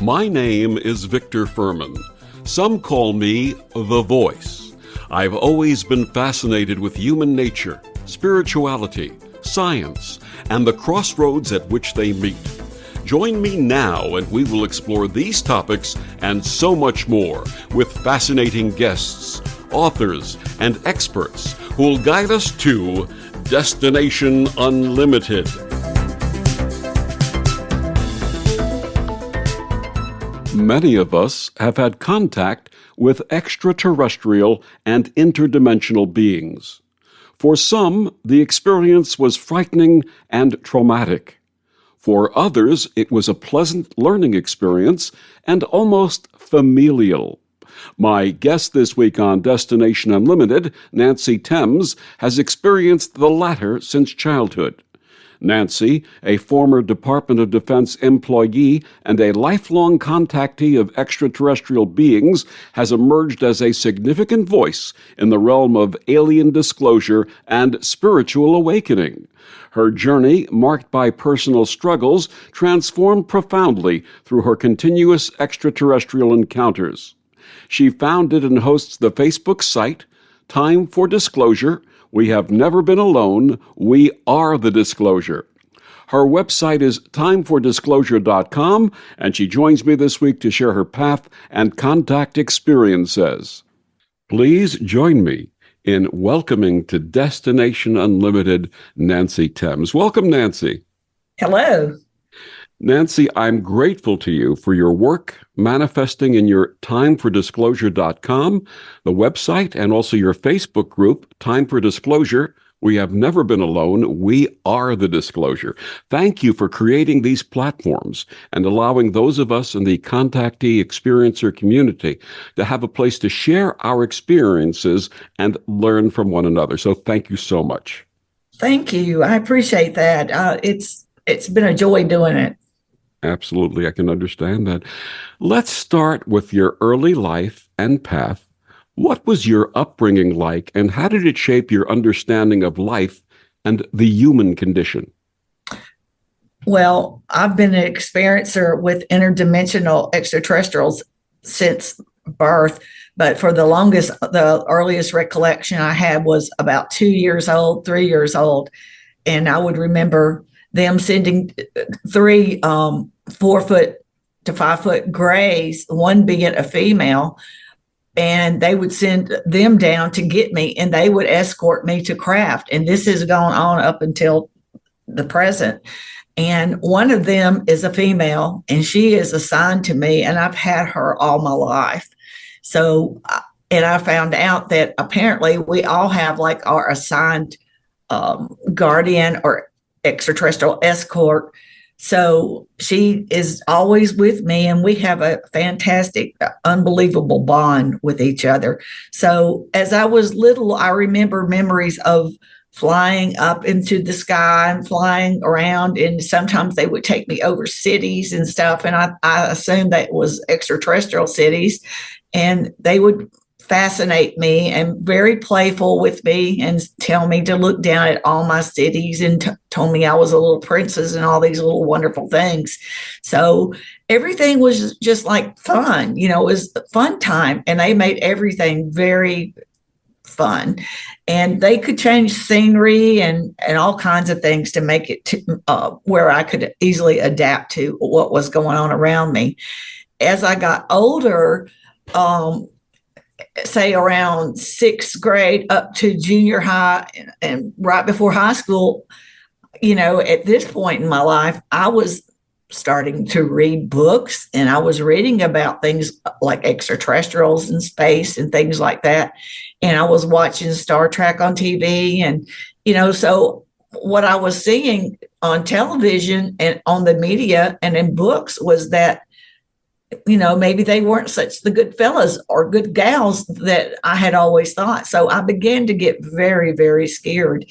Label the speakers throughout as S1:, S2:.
S1: My name is Victor Furman. Some call me The Voice. I've always been fascinated with human nature, spirituality, science, and the crossroads at which they meet. Join me now and we will explore these topics and so much more with fascinating guests, authors, and experts who will guide us to Destination Unlimited. Many of us have had contact with extraterrestrial and interdimensional beings. For some, the experience was frightening and traumatic. For others, it was a pleasant learning experience and almost familial. My guest this week on Destination Unlimited, Nancy Thames, has experienced the latter since childhood. Nancy, a former Department of Defense employee and a lifelong contactee of extraterrestrial beings, has emerged as a significant voice in the realm of alien disclosure and spiritual awakening. Her journey, marked by personal struggles, transformed profoundly through her continuous extraterrestrial encounters. She founded and hosts the Facebook site, Time for Disclosure. We have never been alone. We are the disclosure. Her website is timefordisclosure.com, and she joins me this week to share her path and contact experiences. Please join me in welcoming to Destination Unlimited, Nancy Thames. Welcome, Nancy.
S2: Hello.
S1: Nancy, I'm grateful to you for your work manifesting in your timefordisclosure.com, the website, and also your Facebook group, Time for Disclosure. We have never been alone. We are the disclosure. Thank you for creating these platforms and allowing those of us in the contactee experiencer community to have a place to share our experiences and learn from one another. So thank you so much.
S2: Thank you. I appreciate that. It's been a joy doing it.
S1: Absolutely. I can understand that. Let's start with your early life and path. What was your upbringing like, and how did it shape your understanding of life and the human condition?
S2: Well, I've been an experiencer with interdimensional extraterrestrials since birth, but for the longest, the earliest recollection I had was about 2 years old, 3 years old. And I would remember them sending 3 4-foot to 5-foot grays, one being a female, and they would send them down to get me, and they would escort me to craft. And this has gone on up until the present. And one of them is a female, and she is assigned to me, and I've had her all my life. So, and I found out that apparently we all have like our assigned guardian or extraterrestrial escort. So she is always with me, and we have a fantastic, unbelievable bond with each other. So as I was little, I remember memories of flying up into the sky and flying around, and sometimes they would take me over cities and stuff, and I assumed that was extraterrestrial cities, and they would fascinate me and very playful with me and tell me to look down at all my cities and told me I was a little princess and all these little wonderful things. So everything was just like fun, it was a fun time, and they made everything very fun, and they could change scenery and all kinds of things to make it where I could easily adapt to what was going on around me. As I got older, say around 6th grade up to junior high and right before high school, at this point in my life, I was starting to read books, and I was reading about things like extraterrestrials and space and things like that. And I was watching Star Trek on TV, and, so what I was seeing on television and on the media and in books was that maybe they weren't such the good fellas or good gals that I had always thought. So I began to get very, very scared.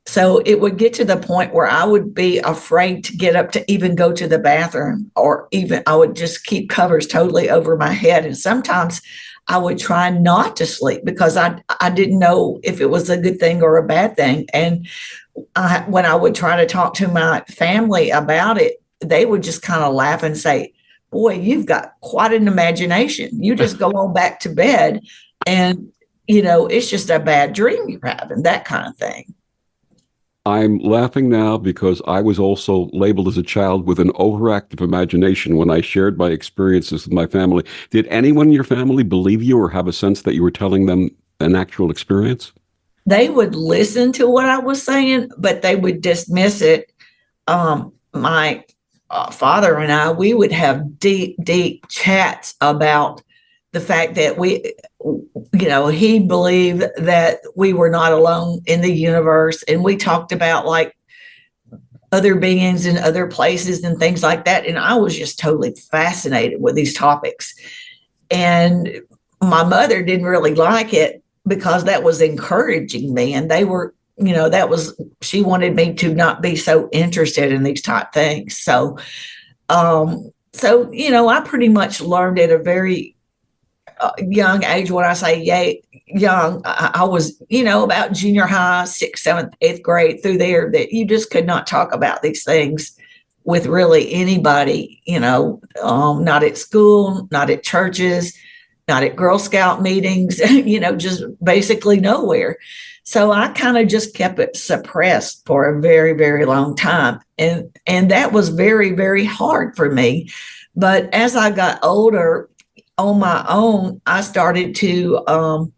S2: So it would get to the point where I would be afraid to get up to even go to the bathroom, or even I would just keep covers totally over my head. And sometimes I would try not to sleep because I didn't know if it was a good thing or a bad thing. And when I would try to talk to my family about it, they would just kind of laugh and say, boy, you've got quite an imagination. You just go on back to bed and, it's just a bad dream you're having, that kind of thing.
S1: I'm laughing now because I was also labeled as a child with an overactive imagination when I shared my experiences with my family. Did anyone in your family believe you or have a sense that you were telling them an actual experience?
S2: They would listen to what I was saying, but they would dismiss it. My father and I, we would have deep, deep chats about the fact that he believed that we were not alone in the universe. And we talked about like other beings in other places and things like that. And I was just totally fascinated with these topics. And my mother didn't really like it because that was encouraging me. And they were, she wanted me to not be so interested in these type things. So, I pretty much learned at a very young age. When I say young, I was, about junior high, 6th, 7th, 8th grade through there, that you just could not talk about these things with really anybody, not at school, not at churches, not at Girl Scout meetings, just basically nowhere. So I kind of just kept it suppressed for a very, very long time. And that was very, very hard for me. But as I got older, on my own, I started to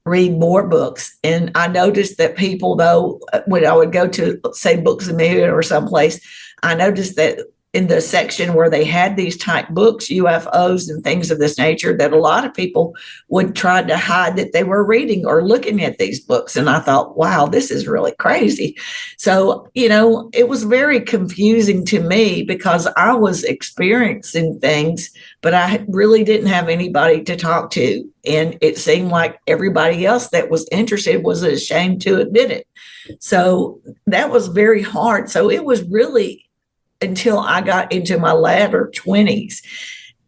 S2: read more books. And I noticed that people, though, when I would go to, say, Books a Million or someplace, I noticed that in the section where they had these type books, UFOs and things of this nature, that a lot of people would try to hide that they were reading or looking at these books. And I thought, wow, this is really crazy. So, it was very confusing to me because I was experiencing things, but I really didn't have anybody to talk to. And it seemed like everybody else that was interested was ashamed to admit it. So that was very hard. So it was really until I got into my latter 20s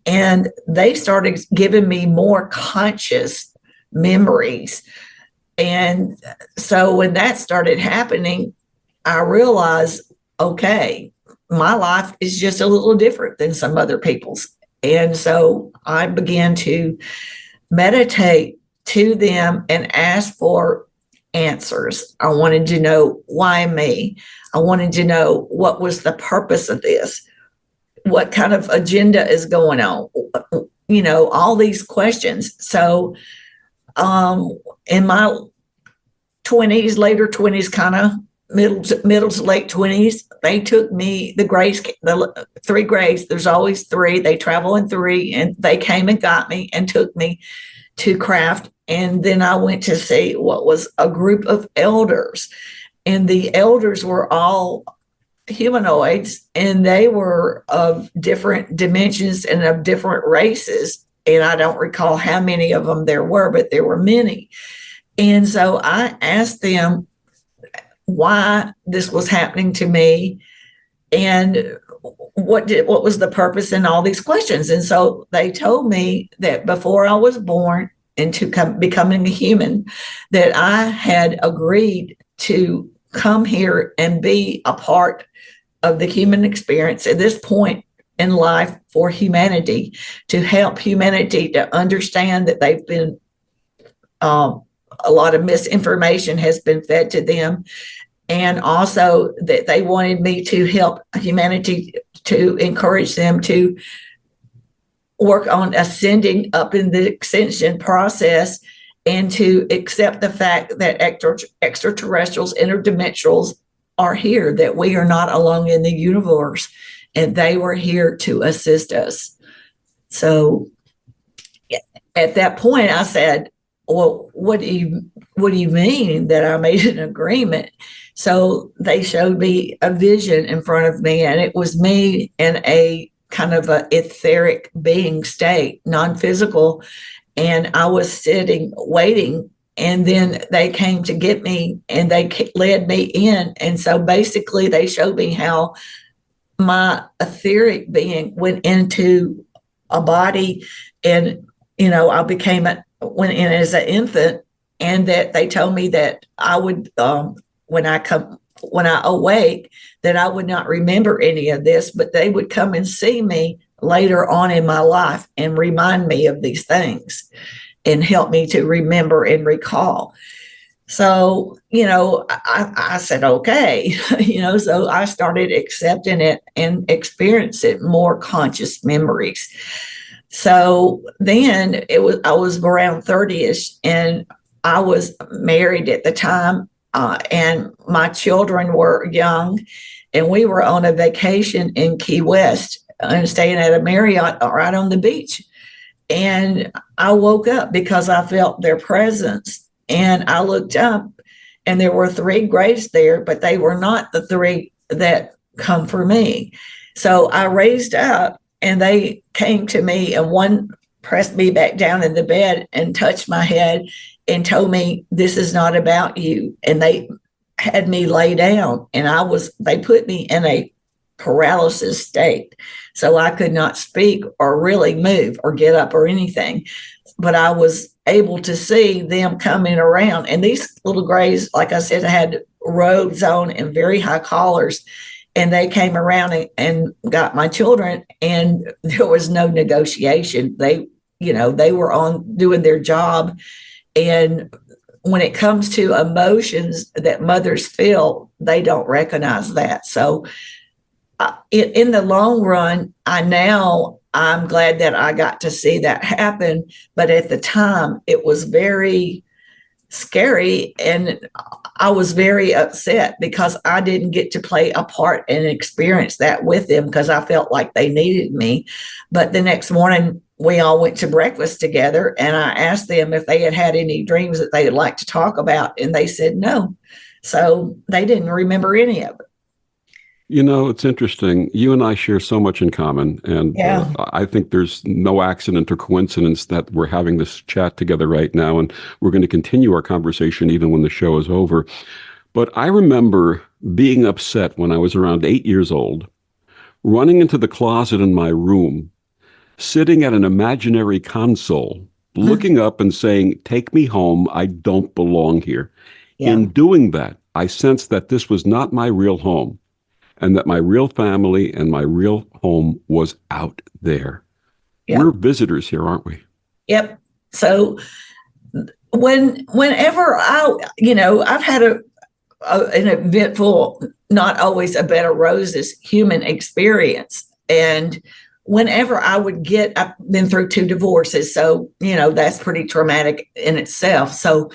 S2: and they started giving me more conscious memories. And so when that started happening, I realized, okay, my life is just a little different than some other people's. And so I began to meditate to them and ask for answers. I wanted to know, why me? I wanted to know, what was the purpose of this? What kind of agenda is going on? All these questions. So in my 20s, later 20s, kind of middle to late 20s, they took me, the 3 grays, there's always 3, they travel in 3, and they came and got me and took me to craft. And then I went to see what was a group of elders, and the elders were all humanoids, and they were of different dimensions and of different races. And I don't recall how many of them there were, but there were many. And so I asked them why this was happening to me and what was the purpose in all these questions. And so they told me that before I was born into becoming a human, that I had agreed to come here and be a part of the human experience at this point in life for humanity, to help humanity to understand that they've been, a lot of misinformation has been fed to them. And also that they wanted me to help humanity, to encourage them to work on ascending up in the ascension process, and to accept the fact that extraterrestrials, interdimensionals are here, that we are not alone in the universe, and they were here to assist us. So at that point, I said, well, what do you mean that I made an agreement? So they showed me a vision in front of me, and it was me in a kind of a etheric being state, non-physical. And I was sitting, waiting, and then they came to get me, and they led me in. And so basically they showed me how my etheric being went into a body, and I became when in as an infant, and that they told me that I would when I awake, that I would not remember any of this, but they would come and see me later on in my life and remind me of these things and help me to remember and recall. So, I said, okay, so I started accepting it and experiencing more conscious memories. So then I was around 30ish, and I was married at the time, and my children were young, and we were on a vacation in Key West and staying at a Marriott right on the beach. And I woke up because I felt their presence, and I looked up, and there were three graves there, but they were not the three that come for me. So I raised up, and they came to me, and one pressed me back down in the bed and touched my head and told me, "This is not about you." And they had me lay down, and they put me in a paralysis state. So I could not speak or really move or get up or anything. But I was able to see them coming around. And these little grays, like I said, had robes on and very high collars. And they came around and got my children, and there was no negotiation. They were on doing their job. And when it comes to emotions that mothers feel, they don't recognize that. So in the long run, I'm glad that I got to see that happen. But at the time, it was very scary, and I was very upset because I didn't get to play a part and experience that with them because I felt like they needed me. But the next morning, we all went to breakfast together, and I asked them if they had had any dreams that they would like to talk about, and they said no. So they didn't remember any of it.
S1: It's interesting. You and I share so much in common, and
S2: Yeah.
S1: I think there's no accident or coincidence that we're having this chat together right now, and we're going to continue our conversation even when the show is over. But I remember being upset when I was around 8 years old, running into the closet in my room, sitting at an imaginary console, looking up and saying, "Take me home. I don't belong here."
S2: Yeah.
S1: In doing that, I sensed that this was not my real home, and that my real family and my real home was out there.
S2: Yeah.
S1: We're visitors here, aren't we?
S2: Yep. So whenever I've had an eventful, not always a bed of roses human experience. And whenever I've been through 2 divorces. So, that's pretty traumatic in itself. So,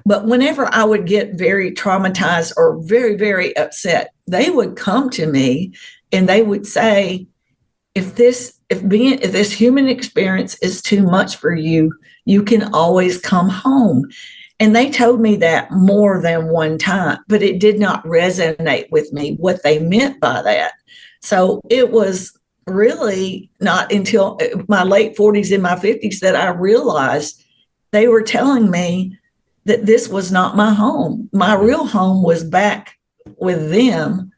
S2: but whenever I would get very traumatized or very, very upset, they would come to me and they would say, if this human experience is too much for you, you can always come home. And they told me that more than one time, but it did not resonate with me what they meant by that. So it was really not until my late 40s and my 50s that I realized they were telling me that this was not my home. My real home was back with them.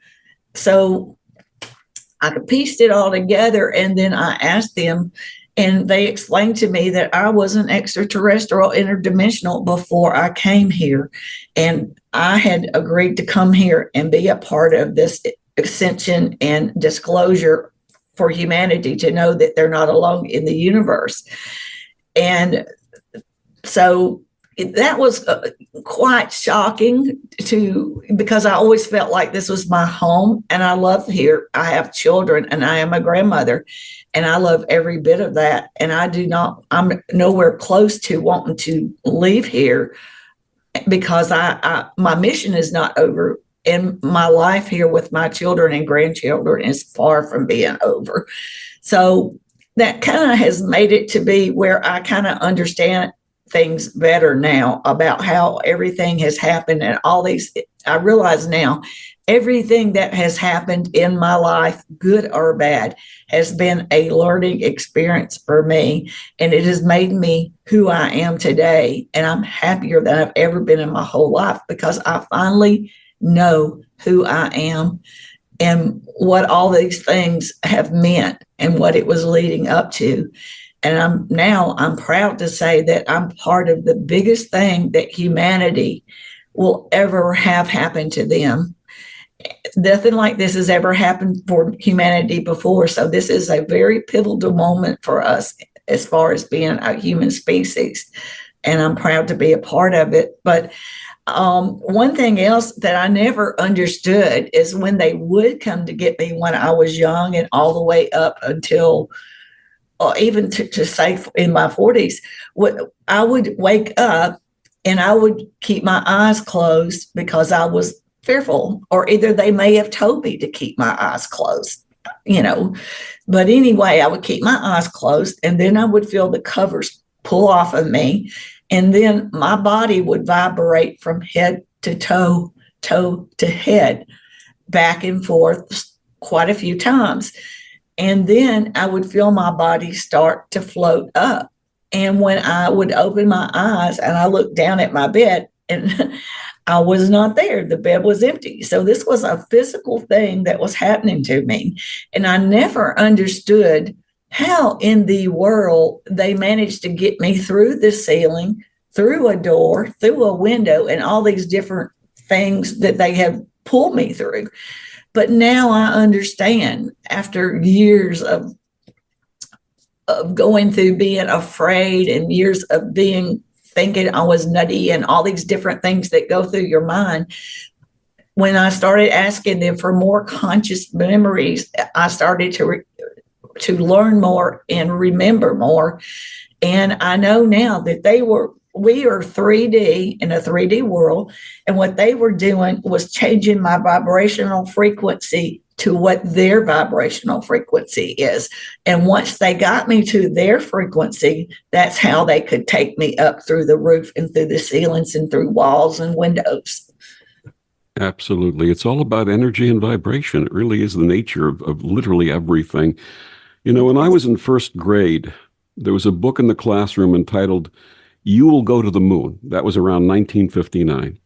S2: So I pieced it all together, and then I asked them, and they explained to me that I was an extraterrestrial interdimensional before I came here. And I had agreed to come here and be a part of this ascension and disclosure for humanity to know that they're not alone in the universe. And so that was quite shocking because I always felt like this was my home, and I love here. I have children, and I am a grandmother, and I love every bit of that. And I'm nowhere close to wanting to leave here because my mission is not over, and my life here with my children and grandchildren is far from being over. So that kind of has made it to be where I kind of understand things better now about how everything has happened and all these. I realize now everything that has happened in my life, good or bad, has been a learning experience for me, and it has made me who I am today. And I'm happier than I've ever been in my whole life because I finally know who I am and what all these things have meant and what it was leading up to. And I'm proud to say that I'm part of the biggest thing that humanity will ever have happen to them. Nothing like this has ever happened for humanity before. So this is a very pivotal moment for us as far as being a human species. And I'm proud to be a part of it. But one thing else that I never understood is when they would come to get me when I was young and all the way up until even to say in my 40s, I would wake up and I would keep my eyes closed because I was fearful, or either they may have told me to keep my eyes closed, you know. But anyway, I would keep my eyes closed, and then I would feel the covers pull off of me, and then my body would vibrate from head to toe, toe to head, back and forth quite a few times. And then I would feel my body start to float up. And when I would open my eyes and I looked down at my bed, and I was not there, the bed was empty. So this was a physical thing that was happening to me. And I never understood how in the world they managed to get me through the ceiling, through a door, through a window, and all these different things that they have pulled me through. But now I understand, after years of going through being afraid and years of thinking I was nutty and all these different things that go through your mind. When I started asking them for more conscious memories, I started to learn more and remember more. And I know now that we are 3D in a 3D world. And what they were doing was changing my vibrational frequency to what their vibrational frequency is. And once they got me to their frequency, that's how they could take me up through the roof and through the ceilings and through walls and windows.
S1: Absolutely. It's all about energy and vibration. It really is the nature of literally everything. You know, when I was in first grade, there was a book in the classroom entitled You Will Go to the Moon. That was around 1959.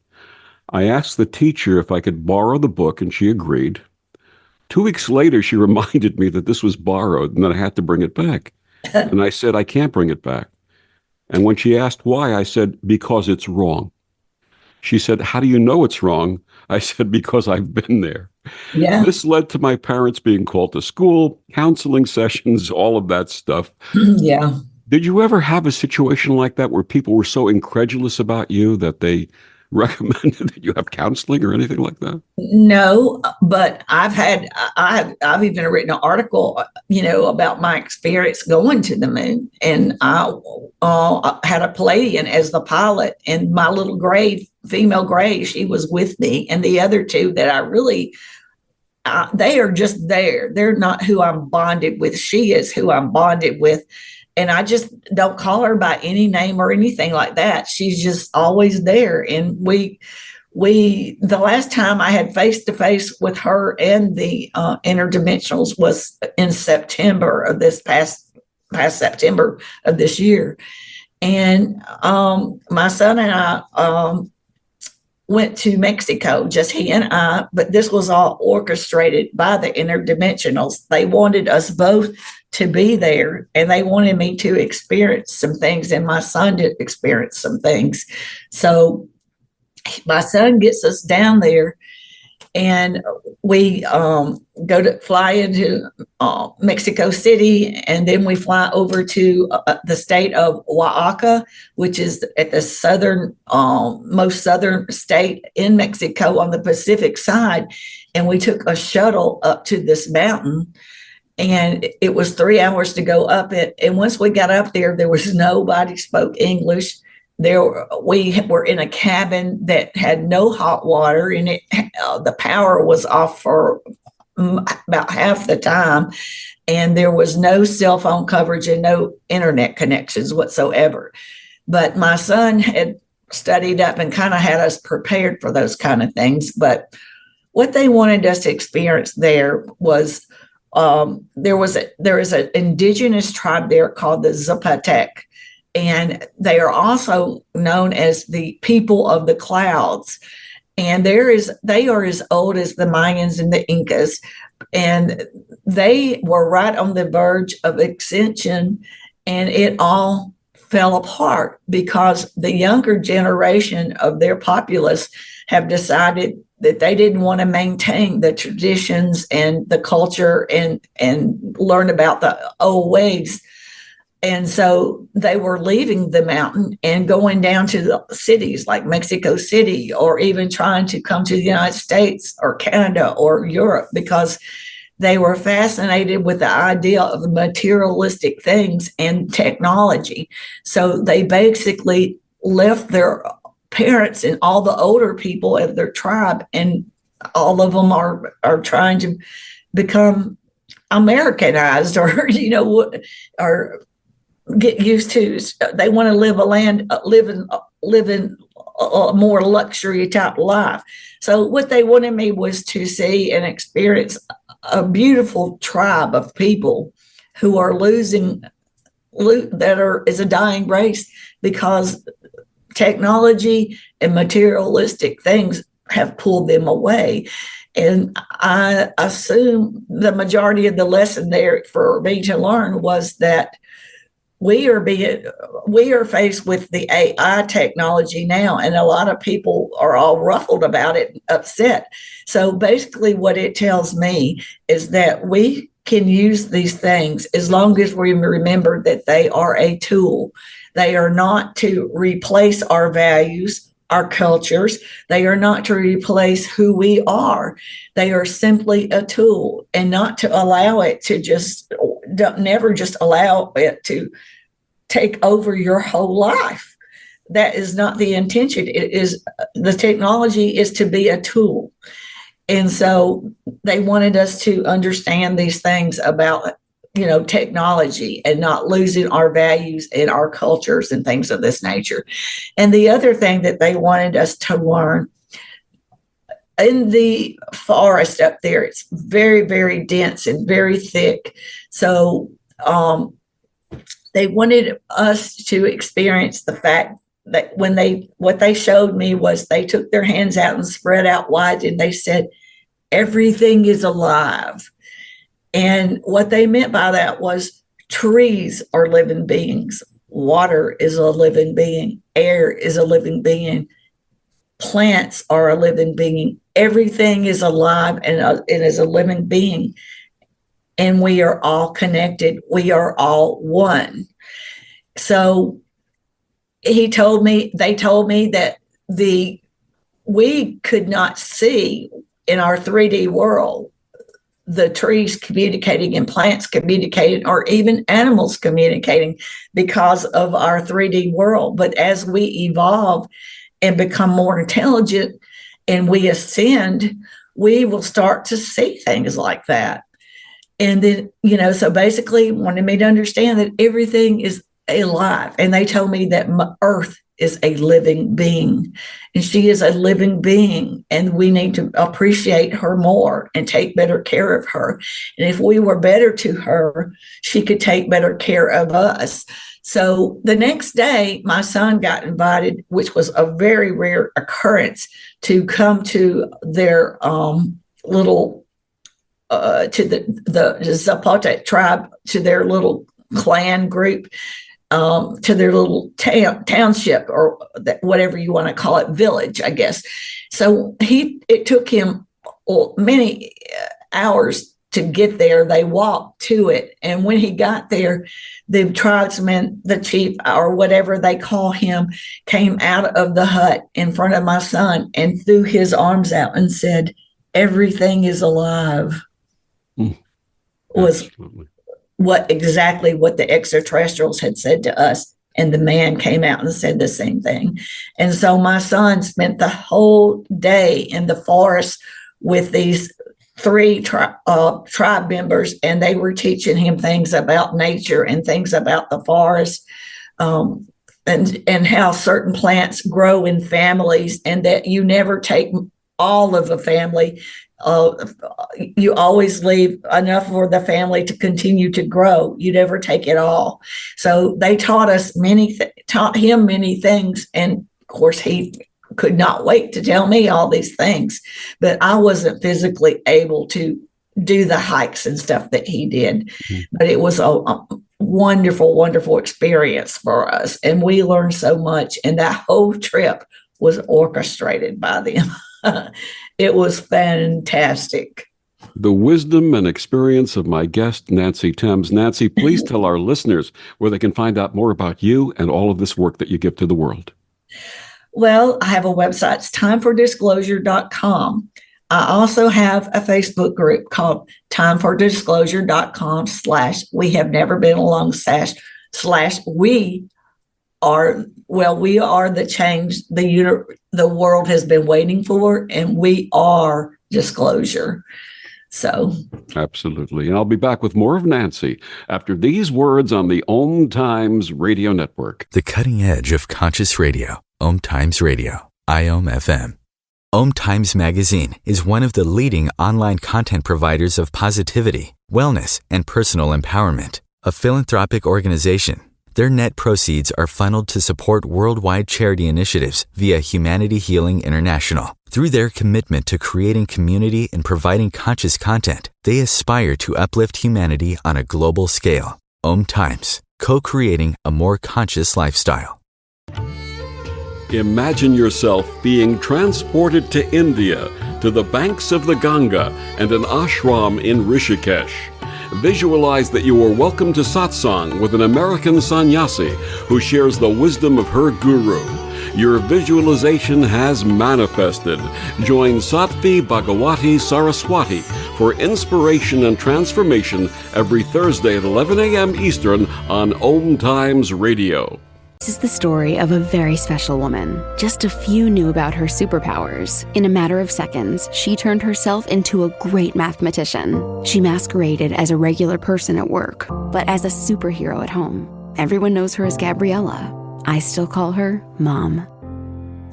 S1: I asked the teacher if I could borrow the book, and she agreed. 2 weeks later, she reminded me that this was borrowed and that I had to bring it back. And I said, I can't bring it back. And when she asked why, I said, because it's wrong. She said, how do you know it's wrong? I said, because I've been there.
S2: Yeah.
S1: This led to my parents being called to school, counseling sessions, all of that stuff.
S2: Yeah.
S1: Did you ever have a situation like that where people were so incredulous about you that they recommended that you have counseling or anything like that?
S2: No, but I've even written an article, about my experience going to the moon, and I had a Palladian as the pilot, and my little gray female gray, she was with me, and the other two that I really, they are just there. They're not who I'm bonded with. She is who I'm bonded with. And I just don't call her by any name or anything like that. She's just always there. And the last time I had face to face with her and the interdimensionals was in September of this past September of this year. And my son and I went to Mexico, just he and I, but this was all orchestrated by the interdimensionals. They wanted us both to be there, and they wanted me to experience some things and my son to experience some things. So my son gets us down there, and we fly into Mexico City, and then we fly over to the state of Oaxaca, which is at the most southern state in Mexico on the Pacific side. And we took a shuttle up to this mountain, and it was 3 hours to go up it. And once we got up there was nobody spoke English. We were in a cabin that had no hot water, and the power was off for about half the time, and there was no cell phone coverage and no internet connections whatsoever. But my son had studied up and kind of had us prepared for those kind of things. But what they wanted us to experience there was there is an indigenous tribe there called the Zapotec. And they are also known as the people of the clouds. And they are as old as the Mayans and the Incas. And they were right on the verge of extinction. and it all fell apart because the younger generation of their populace have decided that they didn't want to maintain the traditions and the culture and learn about the old ways. And so they were leaving the mountain and going down to the cities like Mexico City, or even trying to come to the United States or Canada or Europe, because they were fascinated with the idea of materialistic things and technology. So they basically left their parents and all the older people of their tribe, and all of them are trying to become Americanized, or or get used to. They want to live in a more luxury type life. So what they wanted me was to see and experience a beautiful tribe of people who are is a dying race, because technology and materialistic things have pulled them away. And I assume the majority of the lesson there for me to learn was that we are faced with the AI technology now, and a lot of people are all ruffled about it, upset. So basically what it tells me is that we can use these things as long as we remember that they are a tool. They are not to replace our values, our cultures. They are not to replace who we are. They are simply a tool, and not to allow it to never just allow it to take over your whole life. That is not the intention. The technology is to be a tool. And so they wanted us to understand these things about, technology, and not losing our values and our cultures and things of this nature. And the other thing that they wanted us to learn, in the forest up there, it's very, very dense and very thick. So they wanted us to experience the fact that what they showed me was they took their hands out and spread out wide, and they said, everything is alive. And what they meant by that was trees are living beings. Water is a living being. Air is a living being. Plants are a living being. Everything is alive and is a living being. And we are all connected. We are all one. So they told me that we could not see in our 3D world the trees communicating and plants communicating, or even animals communicating, because of our 3D world. But as we evolve and become more intelligent and we ascend, we will start to see things like that. And then, so basically wanted me to understand that everything is alive. And they told me that Earth is a living being, and she is a living being, and we need to appreciate her more and take better care of her. And if we were better to her, she could take better care of us. So the next day, my son got invited, which was a very rare occurrence, to come to their little to the Zapotec tribe, to their little clan group, to their little township, or whatever you want to call it, village, I guess. So it took him many hours to get there. They walked to it. And when he got there, the tribesman, the chief, or whatever they call him, came out of the hut in front of my son and threw his arms out and said, everything is alive. Was exactly what the extraterrestrials had said to us. And the man came out and said the same thing. And so my son spent the whole day in the forest with these three tribe members, and they were teaching him things about nature and things about the forest, and how certain plants grow in families, and that you never take all of the family. You always leave enough for the family to continue to grow. You never take it all. So they taught him many things. And of course, he could not wait to tell me all these things, but I wasn't physically able to do the hikes and stuff that he did. But it was wonderful, wonderful experience for us. And we learned so much. And that whole trip was orchestrated by them. It was fantastic.
S1: The wisdom and experience of my guest, Nancy Thames. Nancy, please tell our listeners where they can find out more about you and all of this work that you give to the world.
S2: Well, I have a website. It's timefordisclosure.com. I also have a Facebook group called timefordisclosure.com/we have never been alone / we are the change the world has been waiting for, and we are disclosure. So
S1: absolutely. And I'll be back with more of Nancy after these words on the Om Times Radio Network.
S3: The cutting edge of conscious radio. Om Times Radio. IOM FM. Om Times Magazine is one of the leading online content providers of positivity, wellness, and personal empowerment. A philanthropic organization, their net proceeds are funneled to support worldwide charity initiatives via Humanity Healing International. Through their commitment to creating community and providing conscious content, they aspire to uplift humanity on a global scale. Om Times, co-creating a more conscious lifestyle.
S1: Imagine yourself being transported to India, to the banks of the Ganga and an ashram in Rishikesh. Visualize that you are welcome to satsang with an American sannyasi who shares the wisdom of her guru. Your visualization has manifested. Join Sattvi Bhagawati Saraswati for inspiration and transformation every Thursday at 11 a.m. Eastern on Om Times Radio.
S4: This is the story of a very special woman. Just a few knew about her superpowers. In a matter of seconds, she turned herself into a great mathematician. She masqueraded as a regular person at work, but as a superhero at home. Everyone knows her as Gabriella. I still call her Mom.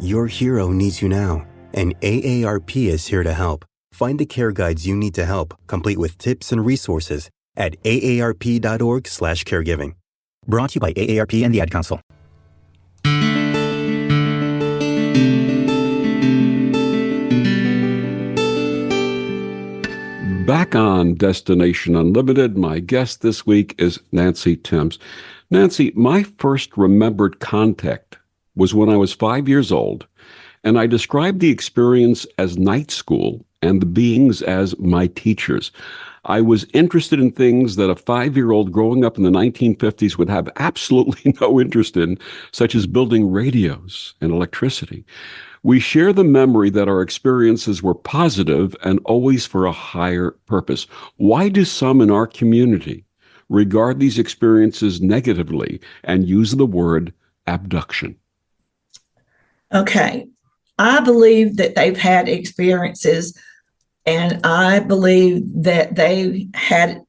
S5: Your hero needs you now, and AARP is here to help. Find the care guides you need to help, complete with tips and resources at aarp.org/caregiving. Brought to you by AARP and the Ad Council.
S1: Back on Destination Unlimited, my guest this week is Nancy Thames. Nancy, my first remembered contact was when I was 5 years old, and I described the experience as night school and the beings as my teachers. I was interested in things that a 5-year-old growing up in the 1950s would have absolutely no interest in, such as building radios and electricity. We share the memory that our experiences were positive and always for a higher purpose. Why do some in our community regard these experiences negatively and use the word abduction?
S2: Okay. I believe that they've had experiences, and I believe that they had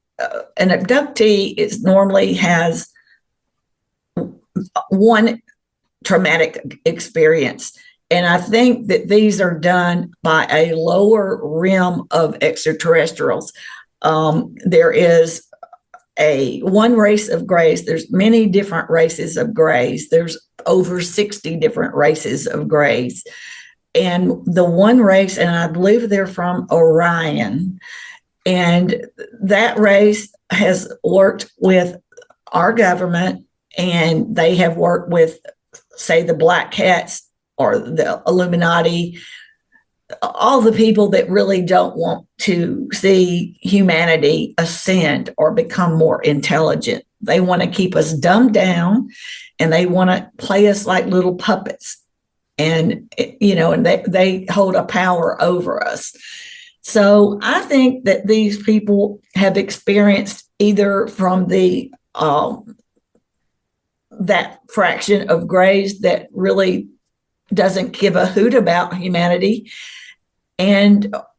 S2: an abductee normally has one traumatic experience. And I think that these are done by a lower realm of extraterrestrials. There is one race of grays. There's many different races of grays. There's over 60 different races of grays. And the one race, and I believe they're from Orion, and that race has worked with our government, and they have worked with, say, the Black Cats or the Illuminati, all the people that really don't want to see humanity ascend or become more intelligent. They want to keep us dumbed down, and they want to play us like little puppets. And, and they hold a power over us. So I think that these people have experienced either from the that fraction of grays that really doesn't give a hoot about humanity.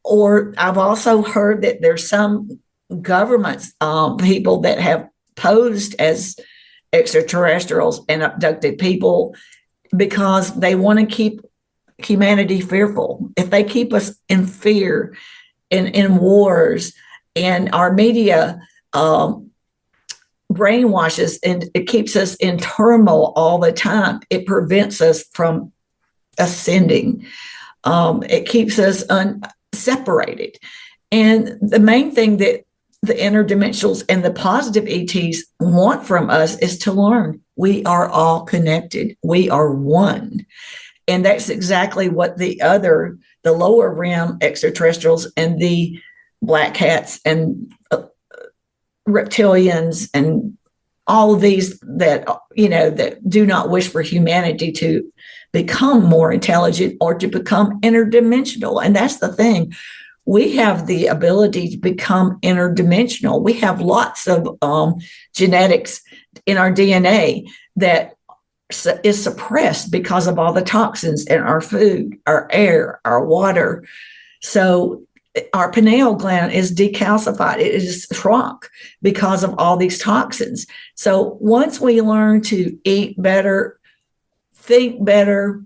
S2: Or I've also heard that there's some governments, people that have posed as extraterrestrials and abducted people because they want to keep humanity fearful. If they keep us in fear, in wars, and our media brainwashes, and it keeps us in turmoil all the time, it prevents us from ascending. It keeps us separated. And the main thing that the interdimensionals and the positive ETs want from us is to learn. We are all connected. We are one. And that's exactly what the lower realm extraterrestrials and the black cats and reptilians and all of these that do not wish for humanity to become more intelligent or to become interdimensional. And that's the thing. We have the ability to become interdimensional. We have lots of genetics in our DNA that is suppressed because of all the toxins in our food, our air, our water. So our pineal gland is decalcified. It is shrunk because of all these toxins. So once we learn to eat better, think better,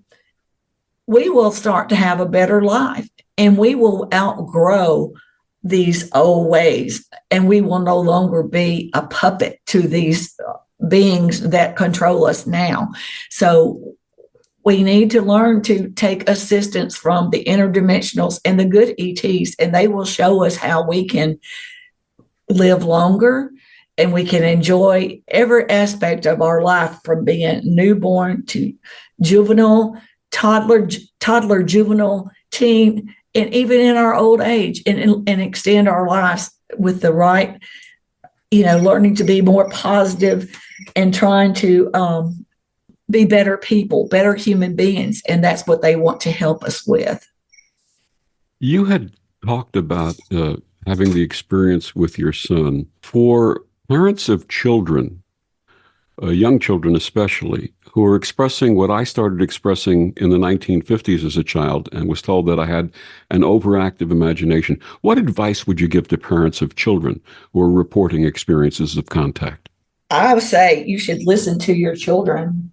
S2: we will start to have a better life, and we will outgrow these old ways, and we will no longer be a puppet to these beings that control us now. So we need to learn to take assistance from the interdimensionals and the good ETs, and they will show us how we can live longer and we can enjoy every aspect of our life, from being newborn to juvenile, toddler, juvenile, teen, and even in our old age, and extend our lives with the right, learning to be more positive and trying to be better people, better human beings. And that's what they want to help us with.
S1: You had talked about having the experience with your son. For parents of children, young children especially, who are expressing what I started expressing in the 1950s as a child and was told that I had an overactive imagination, what advice would you give to parents of children who are reporting experiences of contact?
S2: I would say you should listen to your children.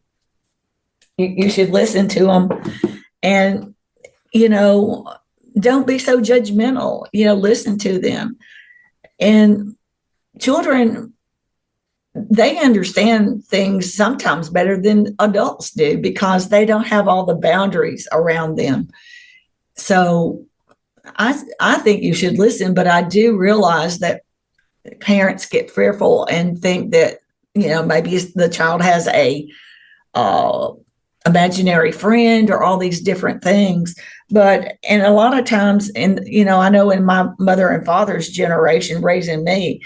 S2: You should listen to them, and, don't be so judgmental, listen to them. And children, they understand things sometimes better than adults do because they don't have all the boundaries around them. So I think you should listen, but I do realize that parents get fearful and think that, maybe the child has a imaginary friend or all these different things. And a lot of times, I know in my mother and father's generation raising me,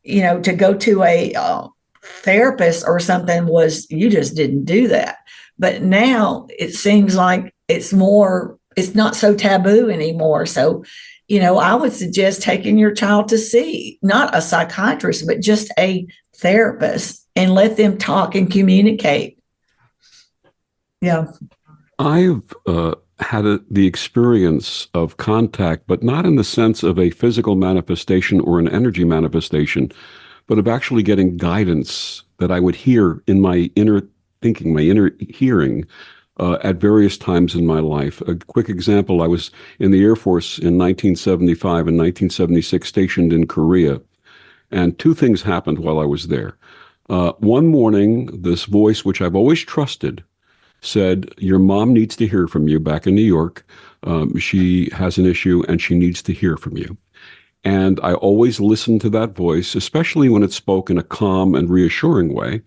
S2: to go to a therapist or something was, you just didn't do that. But now it seems like it's not so taboo anymore. So, I would suggest taking your child to see not a psychiatrist, but just a therapist, and let them talk and communicate. Yeah.
S1: I've had the experience of contact, but not in the sense of a physical manifestation or an energy manifestation, but of actually getting guidance that I would hear in my inner thinking, my inner hearing, at various times in my life. A quick example, I was in the Air Force in 1975 and 1976, stationed in Korea. And two things happened while I was there. One morning, this voice, which I've always trusted, said, your mom needs to hear from you back in New York. She has an issue and she needs to hear from you. And I always listened to that voice, especially when it spoke in a calm and reassuring way.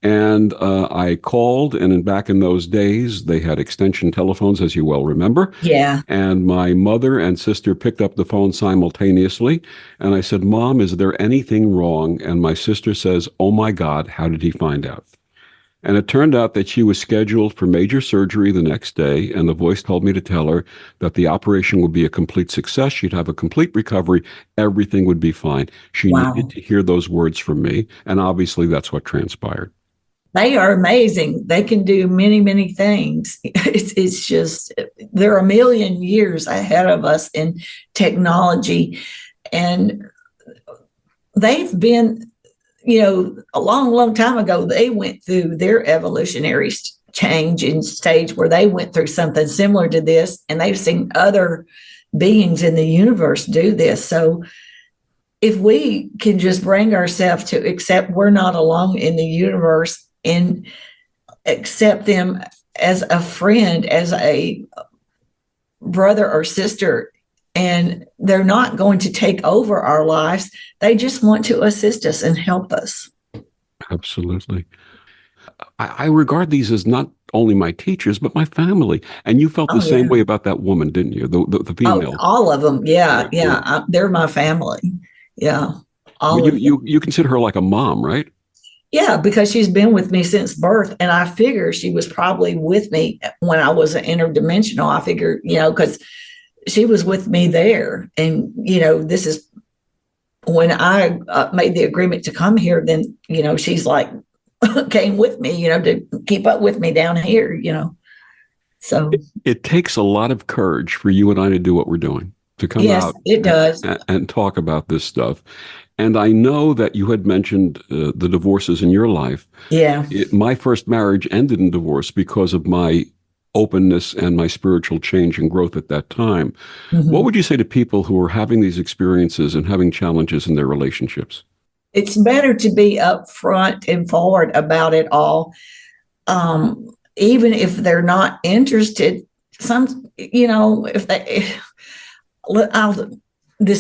S1: And I called, and back in those days, they had extension telephones, as you well remember.
S2: Yeah.
S1: And my mother and sister picked up the phone simultaneously. And I said, Mom, is there anything wrong? And my sister says, oh my God, how did he find out? And it turned out that she was scheduled for major surgery the next day, and the voice told me to tell her that the operation would be a complete success. She'd have a complete recovery. Everything would be fine. She needed to hear those words from me, and obviously that's what transpired.
S2: They are amazing. They can do many, many things. It's just, they're a million years ahead of us in technology, and they've been, a long, long time ago, they went through their evolutionary change and stage where they went through something similar to this, and they've seen other beings in the universe do this. So if we can just bring ourselves to accept we're not alone in the universe and accept them as a friend, as a brother or sister, and they're not going to take over our lives. They just want to assist us and help us.
S1: Absolutely. I regard these as not only my teachers, but my family. And you felt the same way about that woman, didn't you? The female.
S2: Oh, all of them. Yeah. They're my family. Yeah. All
S1: Well,
S2: of them.
S1: you consider her like a mom, right?
S2: Yeah, because she's been with me since birth. And I figure she was probably with me when I was an interdimensional. I figure, because she was with me there. And, this is when I made the agreement to come here, then, she's like, came with me, to keep up with me down here, So
S1: it takes a lot of courage for you and I to do what we're doing, to come
S2: yes,
S1: out
S2: it does.
S1: and talk about this stuff. And I know that you had mentioned the divorces in your life.
S2: Yeah.
S1: My first marriage ended in divorce because of my openness and my spiritual change and growth at that time.
S2: Mm-hmm.
S1: What would you say to people who are having these experiences and having challenges in their relationships?
S2: It's better to be upfront and forward about it all. Even if they're not interested, this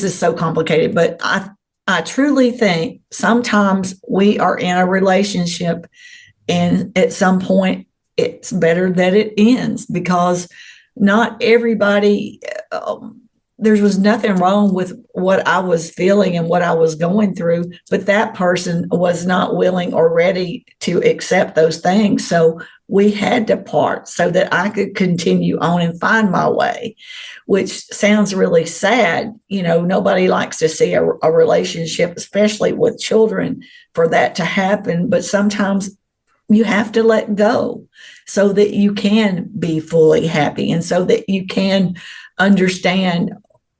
S2: is so complicated, but I truly think sometimes we are in a relationship and at some point it's better that it ends, because not everybody, there was nothing wrong with what I was feeling and what I was going through, but that person was not willing or ready to accept those things. So we had to part so that I could continue on and find my way, which sounds really sad. Nobody likes to see a relationship, especially with children, for that to happen. But sometimes you have to let go so that you can be fully happy and so that you can understand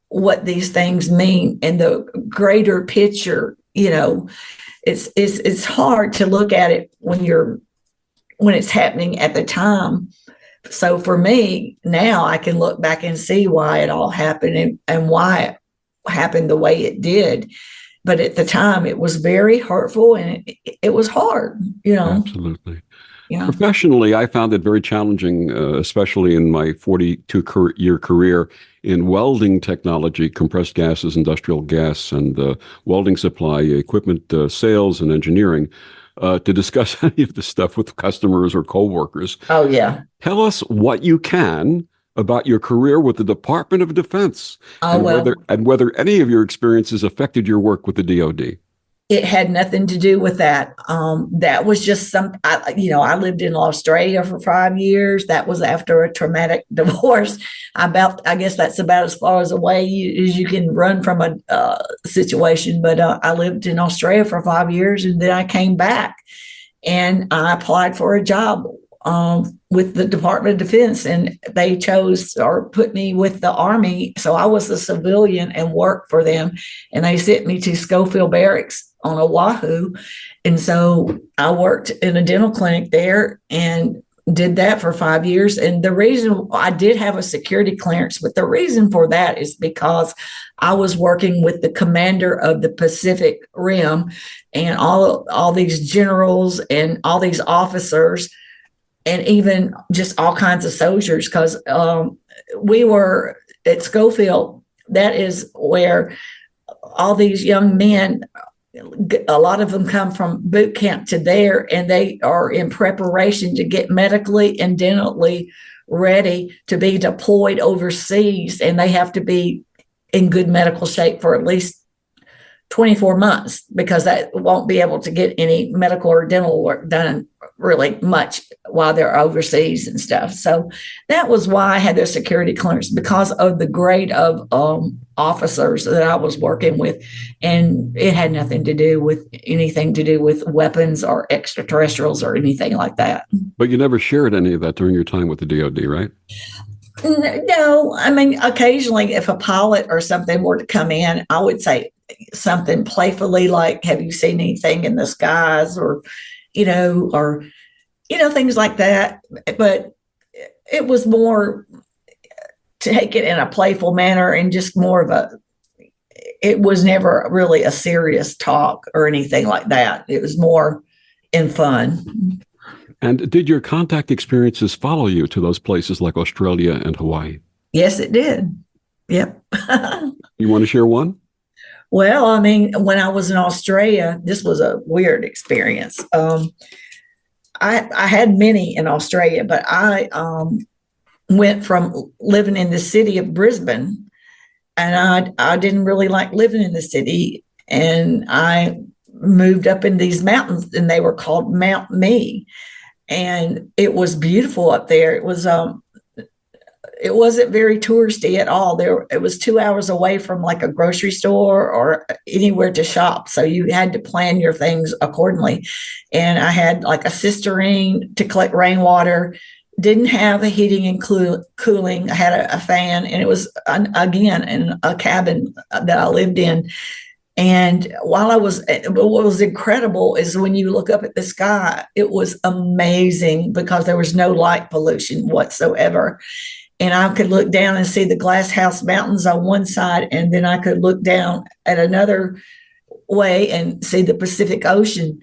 S2: what these things mean and the greater picture. It's hard to look at it when it's happening at the time. So for me now, I can look back and see why it all happened and why it happened the way it did. But at the time, it was very hurtful and it was hard,
S1: Absolutely.
S2: Yeah.
S1: Professionally, I found it very challenging, especially in my 42-year career in welding technology, compressed gases, industrial gas, and welding supply, equipment sales, and engineering, to discuss any of this stuff with customers or coworkers.
S2: Oh, yeah.
S1: Tell us what you can about your career with the Department of Defense and whether any of your experiences affected your work with the DoD.
S2: It had nothing to do with that. That was just I lived in Australia for 5 years. That was after a traumatic divorce. I guess that's about as far away as you can run from a situation. But I lived in Australia for 5 years, and then I came back and I applied for a job with the Department of Defense, and they chose or put me with the Army. So I was a civilian and worked for them, and they sent me to Schofield Barracks on Oahu. And so I worked in a dental clinic there and did that for 5 years. And the reason I did have a security clearance, but the reason for that is because I was working with the commander of the Pacific Rim and all these generals and all these officers, and even just all kinds of soldiers, because we were at Schofield. That is where all these young men, a lot of them come from boot camp to there, and they are in preparation to get medically and dentally ready to be deployed overseas, and they have to be in good medical shape for at least 24 months, because that won't be able to get any medical or dental work done really much while they're overseas and stuff. So that was why I had the security clearance, because of the grade of officers that I was working with. And it had nothing to do with anything to do with weapons or extraterrestrials or anything like that.
S1: But you never shared any of that during your time with the DoD, right?
S2: No, I mean, occasionally if a pilot or something were to come in, I would say something playfully like, have you seen anything in the skies, or things like that. But it was more take it in a playful manner and just more of it was never really a serious talk or anything like that. It was more in fun.
S1: And did your contact experiences follow you to those places like Australia and Hawaii?
S2: Yes, it did. Yep.
S1: You want to share one?
S2: Well, I mean, when I was in Australia, this was a weird experience. I had many in Australia, but I went from living in the city of Brisbane, and I didn't really like living in the city, and I moved up in these mountains, and they were called Mount Me, and it was beautiful up there. It wasn't very touristy at all. It was 2 hours away from like a grocery store or anywhere to shop, so you had to plan your things accordingly. And I had like a cistern to collect rainwater. Didn't have a heating and cooling. I had a fan, and it was again in a cabin that I lived in. And what was incredible is when you look up at the sky, it was amazing because there was no light pollution whatsoever. And I could look down and see the Glass House Mountains on one side, and then I could look down at another way and see the Pacific Ocean.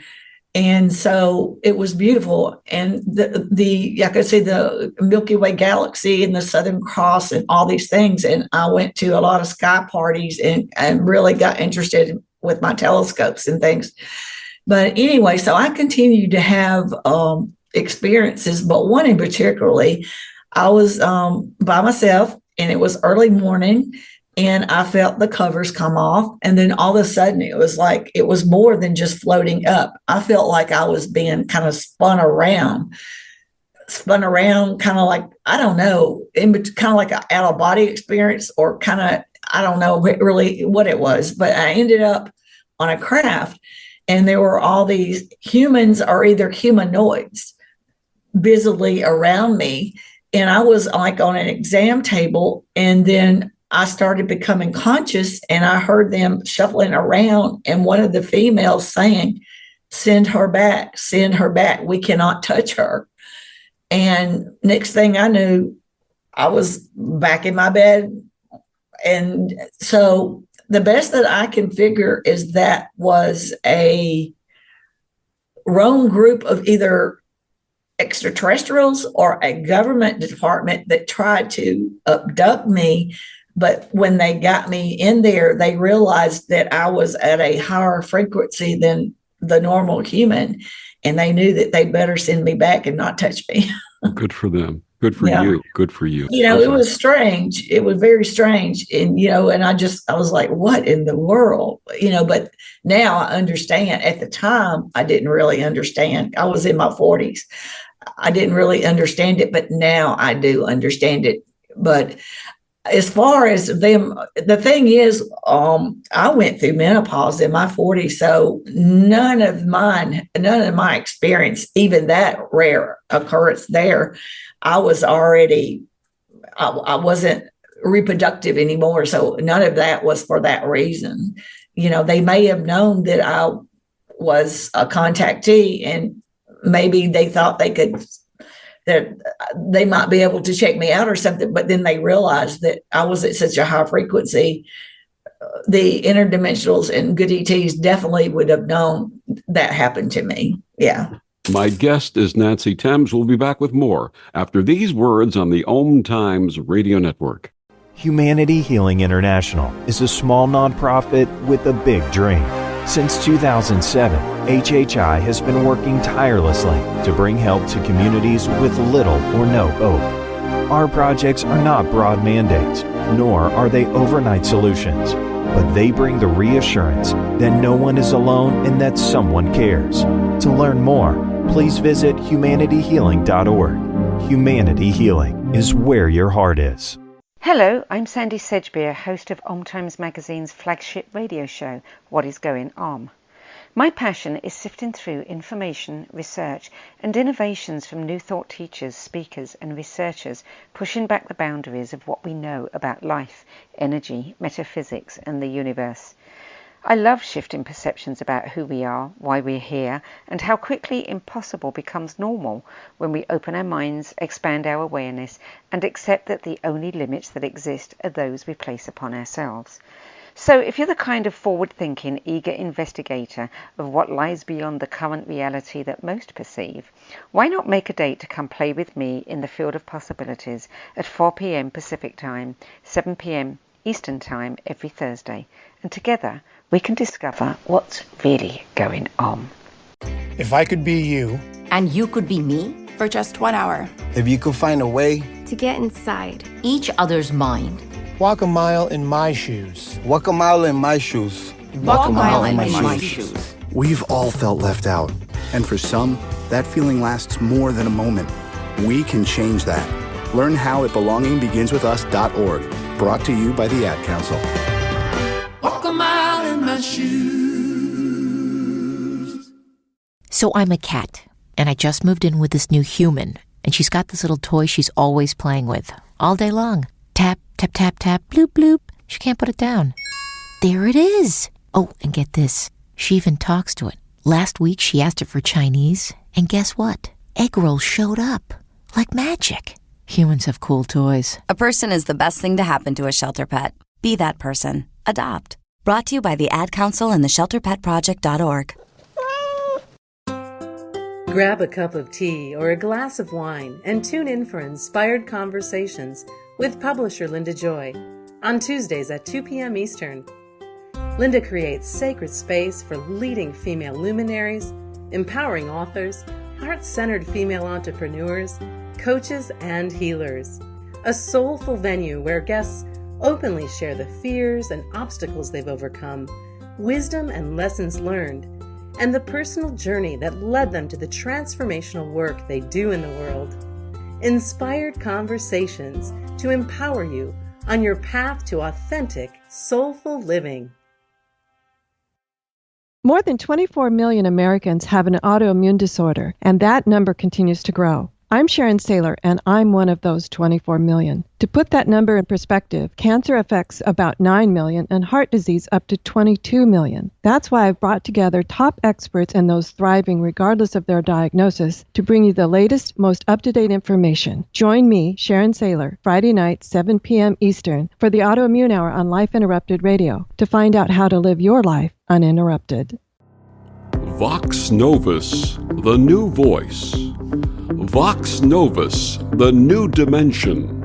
S2: And so it was beautiful. And I could see the Milky Way galaxy and the Southern Cross and all these things. And I went to a lot of sky parties and really got interested with my telescopes and things. But anyway, so I continued to have experiences, but one in particularly, I was by myself, and it was early morning, and I felt the covers come off. And then all of a sudden, it was like it was more than just floating up. I felt like I was being kind of spun around, kind of like, I don't know, kind of like an out of body experience, or kind of, I don't know really what it was. But I ended up on a craft, and there were all these humans or either humanoids busily around me. And I was like on an exam table, and then I started becoming conscious, and I heard them shuffling around, and one of the females saying, send her back, we cannot touch her. And next thing I knew, I was back in my bed. And so the best that I can figure is that was a roam group of either extraterrestrials or a government department that tried to abduct me. But when they got me in there, they realized that I was at a higher frequency than the normal human, and they knew that they better send me back and not touch me.
S1: Good for them. Good for you. Good for you.
S2: It was strange. It was very strange. And, and I was like, what in the world? But now I understand. At the time, I didn't really understand. I was in my 40s. I didn't really understand it, but now I do understand it. But as far as them, the thing is, I went through menopause in my 40s, so none of my experience, even that rare occurrence there, I wasn't reproductive anymore. So none of that was for that reason. They may have known that I was a contactee, and maybe they thought that they might be able to check me out or something, but then they realized that I was at such a high frequency. The interdimensionals and good ETs definitely would have known that happened to me. Yeah.
S1: My guest is Nancy Thames. We'll be back with more after these words on the Om Times Radio Network.
S6: Humanity Healing International is a small nonprofit with a big dream. Since 2007, HHI has been working tirelessly to bring help to communities with little or no hope. Our projects are not broad mandates, nor are they overnight solutions, but they bring the reassurance that no one is alone and that someone cares. To learn more, please visit humanityhealing.org. Humanity Healing is where your heart is.
S7: Hello, I'm Sandy Sedgbeer, host of Om Times Magazine's flagship radio show, What is Going Om. My passion is sifting through information, research, and innovations from new thought teachers, speakers, and researchers pushing back the boundaries of what we know about life, energy, metaphysics, and the universe. I love shifting perceptions about who we are, why we're here, and how quickly impossible becomes normal when we open our minds, expand our awareness, and accept that the only limits that exist are those we place upon ourselves. So if you're the kind of forward-thinking, eager investigator of what lies beyond the current reality that most perceive, why not make a date to come play with me in the field of possibilities at 4 p.m. Pacific Time, 7 p.m. Eastern Time every Thursday, and together we can discover what's really going on.
S8: If I could be you,
S9: and you could be me,
S10: for just 1 hour.
S11: If you could find a way
S12: to get inside
S9: each other's mind.
S8: Walk a mile in my shoes.
S11: Walk a mile in my shoes.
S9: Walk a mile in my shoes.
S13: We've all felt left out. And for some, that feeling lasts more than a moment. We can change that. Learn how at belongingbeginswithus.org. Brought to you by the Ad Council.
S14: Walk a mile in my shoes.
S15: So I'm a cat, and I just moved in with this new human, and she's got this little toy she's always playing with, all day long. Tap, tap, tap, tap, bloop, bloop. She can't put it down. There it is. Oh, and get this. She even talks to it. Last week, she asked it for Chinese, and guess what? Egg rolls showed up. Like magic. Humans have cool toys.
S10: A person is the best thing to happen to a shelter pet. Be that person. Adopt. Brought to you by the Ad Council and the ShelterPetProject.org.
S16: Grab a cup of tea or a glass of wine and tune in for Inspired Conversations with publisher Linda Joy on Tuesdays at 2 p.m. Eastern. Linda creates sacred space for leading female luminaries, empowering authors, heart-centered female entrepreneurs, coaches, and healers. A soulful venue where guests openly share the fears and obstacles they've overcome, wisdom and lessons learned, and the personal journey that led them to the transformational work they do in the world. Inspired Conversations to empower you on your path to authentic, soulful living.
S17: More than 24 million Americans have an autoimmune disorder, and that number continues to grow. I'm Sharon Saylor, and I'm one of those 24 million. To put that number in perspective, cancer affects about 9 million and heart disease up to 22 million. That's why I've brought together top experts and those thriving regardless of their diagnosis to bring you the latest, most up-to-date information. Join me, Sharon Saylor, Friday night, 7 p.m. Eastern, for the Autoimmune Hour on Life Interrupted Radio to find out how to live your life uninterrupted.
S1: Vox Novus, the new voice. Vox Novus, the new dimension.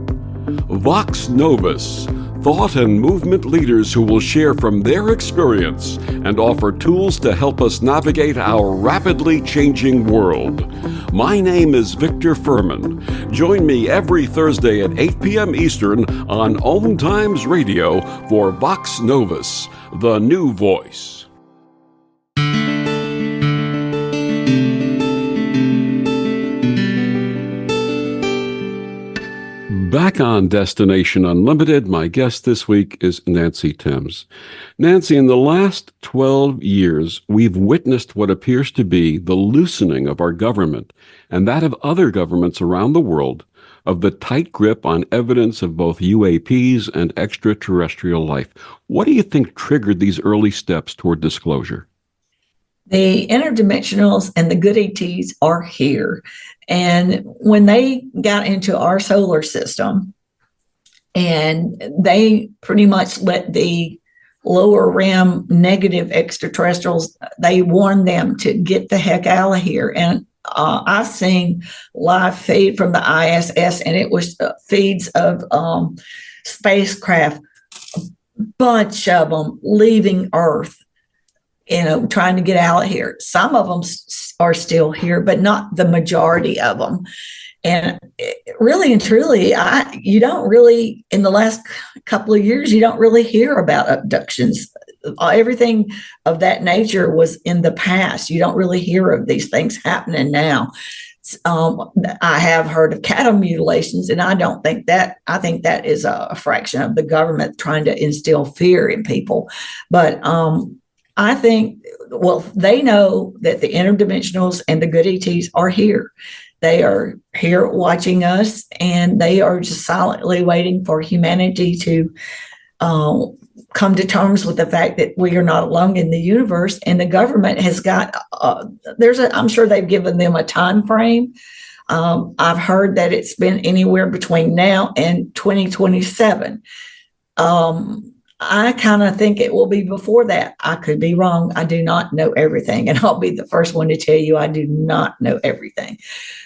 S1: Vox Novus, thought and movement leaders who will share from their experience and offer tools to help us navigate our rapidly changing world. My name is Victor Furman. Join me every Thursday at 8 p.m. Eastern on Om Times Radio for Vox Novus, the new voice. Back on Destination Unlimited, my guest this week is Nancy Timms. Nancy, in the last 12 years, we've witnessed what appears to be the loosening of our government and that of other governments around the world of the tight grip on evidence of both UAPs and extraterrestrial life. What do you think triggered these early steps toward disclosure?
S2: The interdimensionals and the good ETs are here. And when they got into our solar system and they pretty much let the lower realm negative extraterrestrials, they warned them to get the heck out of here. And I've seen live feed from the ISS, and it was feeds of spacecraft, a bunch of them leaving Earth, trying to get out of here. Some of them are still here, but not the majority of them. And really and truly, you don't really, in the last couple of years, you don't really hear about abductions. Everything of that nature was in the past. You don't really hear of these things happening now. I have heard of cattle mutilations, and I think that is a fraction of the government trying to instill fear in people. But I think, they know that the interdimensionals and the good ETs are here. They are here watching us, and they are just silently waiting for humanity to come to terms with the fact that we are not alone in the universe. And the government has got, I'm sure they've given them a time frame. I've heard that it's been anywhere between now and 2027. I kind of think it will be before that. I could be wrong. I do not know everything, and I'll be the first one to tell you I do not know everything.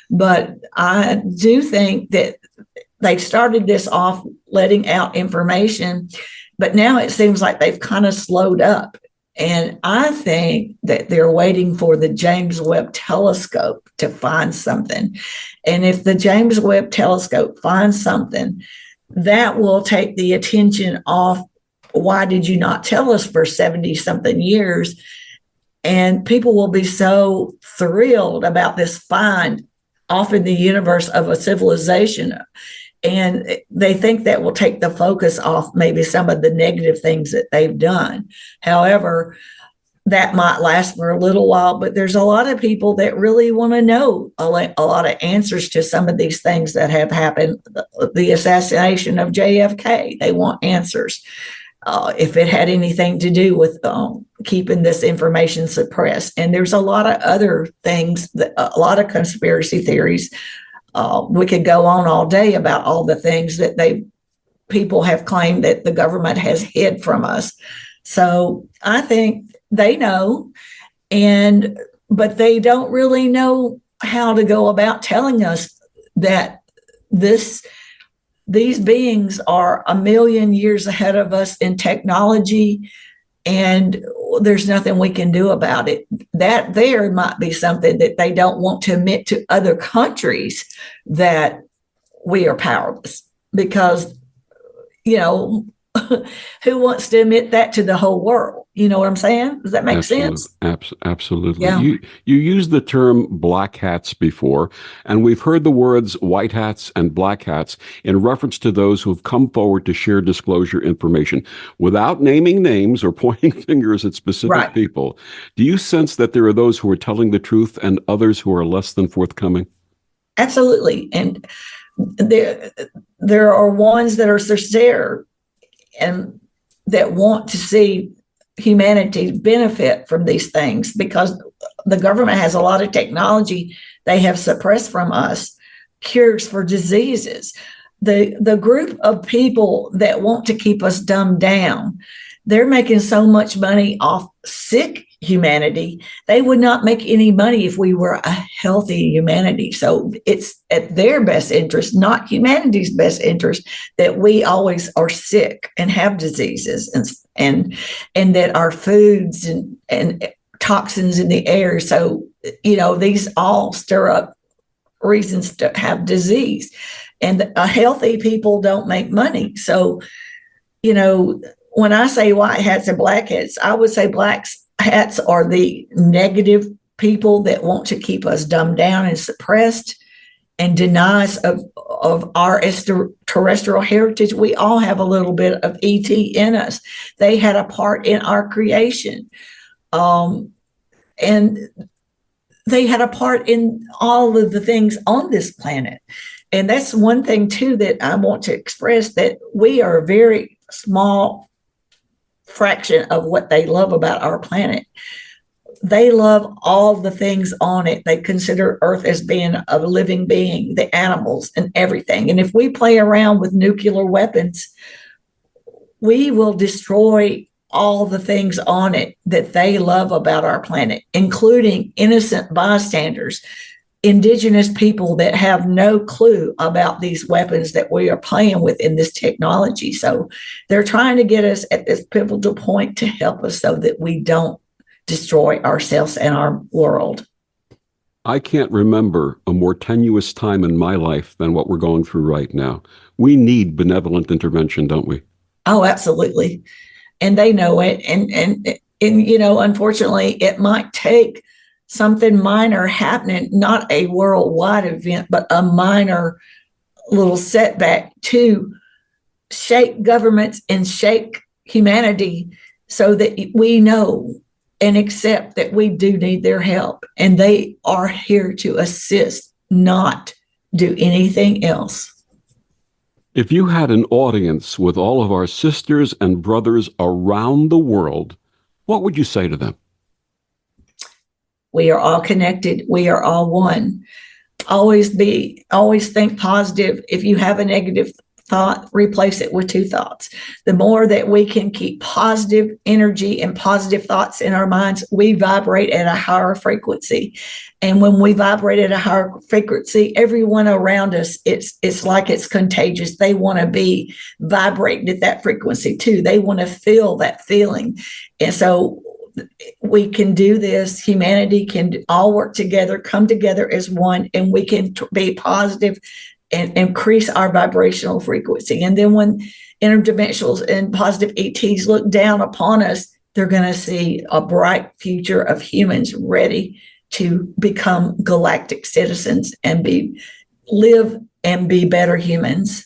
S2: But I do think that they started this off letting out information, But now it seems like they've kind of slowed up. And I think that they're waiting for the James Webb Telescope to find something. And if the James Webb Telescope finds something, that will take the attention off. Why did you not tell us for 70 something years? And people will be so thrilled about this find off in the universe of a civilization. And they think that will take the focus off maybe some of the negative things that they've done. However, that might last for a little while, but there's a lot of people that really want to know a lot of answers to some of these things that have happened. The assassination of JFK, they want answers. If it had anything to do with keeping this information suppressed. And there's a lot of other things, a lot of conspiracy theories. We could go on all day about all the things that people have claimed that the government has hid from us. So I think they know, but they don't really know how to go about telling us that these beings are a million years ahead of us in technology, and there's nothing we can do about it. That there might be something that they don't want to admit to other countries, that we are powerless, because, who wants to admit that to the whole world? You know what I'm saying? Does that make sense?
S1: Absolutely.
S2: Yeah.
S1: You used the term black hats before, and we've heard the words white hats and black hats in reference to those who've come forward to share disclosure information without naming names or pointing fingers at specific people. Do you sense that there are those who are telling the truth and others who are less than forthcoming?
S2: Absolutely. And there are ones that are sincere and that want to see humanity benefit from these things, because the government has a lot of technology they have suppressed from us, cures for diseases. The group of people that want to keep us dumbed down, they're making so much money off sick humanity. They would not make any money if we were a healthy humanity. So it's at their best interest, not humanity's best interest, that we always are sick and have diseases, and that our foods and toxins in the air. So, these all stir up reasons to have disease, and healthy people don't make money. So, when I say white hats and black hats, I would say black hats are the negative people that want to keep us dumbed down and suppressed and deny us of our extraterrestrial heritage. We all have a little bit of ET in us. They had a part in our creation. And they had a part in all of the things on this planet. And that's one thing, too, that I want to express, that we are a very small fraction of what they love about our planet. They love all the things on it. They consider Earth as being a living being, the animals and everything. And if we play around with nuclear weapons, we will destroy all the things on it that they love about our planet, including innocent bystanders, indigenous people that have no clue about these weapons that we are playing with in this technology. So they're trying to get us at this pivotal point to help us so that we don't destroy ourselves and our world.
S1: I can't remember a more tenuous time in my life than what we're going through right now. We need benevolent intervention, don't we?
S2: Oh, absolutely. And they know it. And unfortunately, it might take something minor happening, not a worldwide event, but a minor little setback to shake governments and shake humanity so that we know and accept that we do need their help. And they are here to assist, not do anything else.
S1: If you had an audience with all of our sisters and brothers around the world, what would you say to them?
S2: We are all connected. We are all one. Always think positive. If you have a negative thought, replace it with 2 thoughts. The more that we can keep positive energy and positive thoughts in our minds, we vibrate at a higher frequency. And when we vibrate at a higher frequency, everyone around us, it's like it's contagious. They want to be vibrating at that frequency too. They want to feel that feeling. And so we can do this. Humanity can all work together, come together as one, and we can be positive and increase our vibrational frequency. And then when interdimensionals and positive ETs look down upon us, they're going to see a bright future of humans ready to become galactic citizens and live and be better humans.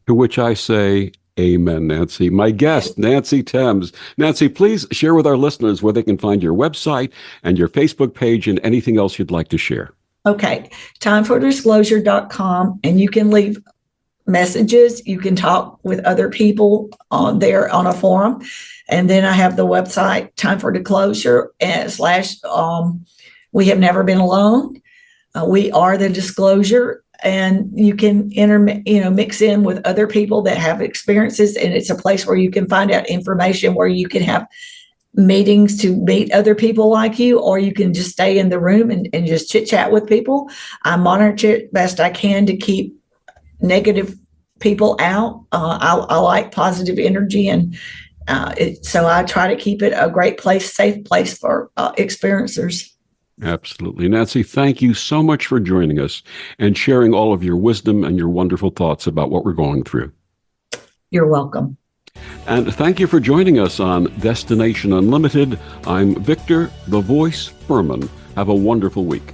S1: To which I say, amen, Nancy. My guest, Nancy Thames. Nancy, please share with our listeners where they can find your website and your Facebook page and anything else you'd like to share.
S2: Okay, timefordisclosure.com, and you can leave messages. You can talk with other people on there on a forum. And then I have the website, Time for Disclosure, / We Have Never Been Alone. We are the disclosure, and you can mix in with other people that have experiences, and it's a place where you can find out information, where you can have meetings to meet other people like you, or you can just stay in the room and just chit chat with people. I monitor it best I can to keep negative people out. I like positive energy, and so I try to keep it a great place, safe place for experiencers.
S1: Absolutely. Nancy, thank you so much for joining us and sharing all of your wisdom and your wonderful thoughts about what we're going through.
S2: You're welcome.
S1: And thank you for joining us on Destination Unlimited. I'm Victor, the Voice Furman. Have a wonderful week.